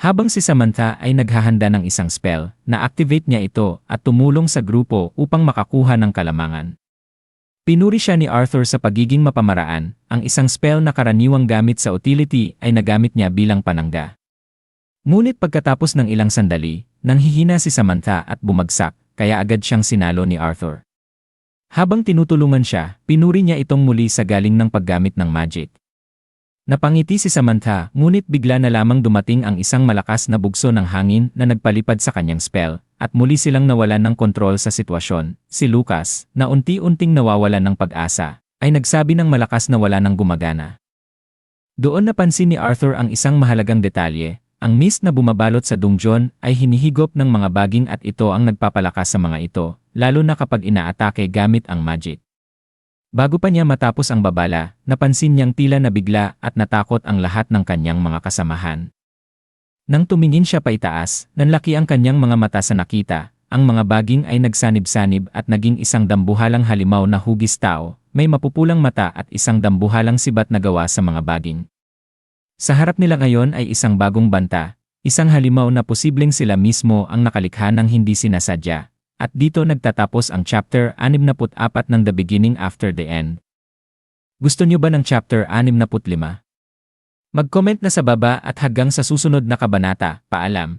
Habang si Samantha ay naghahanda ng isang spell, na-activate niya ito at tumulong sa grupo upang makakuha ng kalamangan. Pinuri siya ni Arthur sa pagiging mapamaraan, ang isang spell na karaniwang gamit sa utility ay nagamit niya bilang panangga. Ngunit pagkatapos ng ilang sandali, nanghihina si Samantha at bumagsak, kaya agad siyang sinalo ni Arthur. Habang tinutulungan siya, pinuri niya itong muli sa galing ng paggamit ng magic. Napangiti si Samantha, ngunit bigla na lamang dumating ang isang malakas na bugso ng hangin na nagpalipad sa kanyang spell, at muli silang nawalan ng kontrol sa sitwasyon. Si Lucas, na unti-unting nawawalan ng pag-asa, ay nagsabi ng malakas na wala nang gumagana. Doon napansin ni Arthur ang isang mahalagang detalye, ang mist na bumabalot sa dungeon ay hinihigop ng mga baging at ito ang nagpapalakas sa mga ito, lalo na kapag inaatake gamit ang magic. Bago pa niya matapos ang babala, napansin niyang tila nabigla at natakot ang lahat ng kanyang mga kasamahan. Nang tumingin siya paitaas, nanlaki ang kanyang mga mata sa nakita, ang mga baging ay nagsanib-sanib at naging isang dambuhalang halimaw na hugis tao, may mapupulang mata at isang dambuhalang sibat na gawa sa mga baging. Sa harap nila ngayon ay isang bagong banta, isang halimaw na posibleng sila mismo ang nakalikha ng hindi sinasadya. At dito nagtatapos ang chapter 64 ng The Beginning After the End. Gusto niyo ba ng chapter 65? Mag-comment na sa baba at hanggang sa susunod na kabanata. Paalam.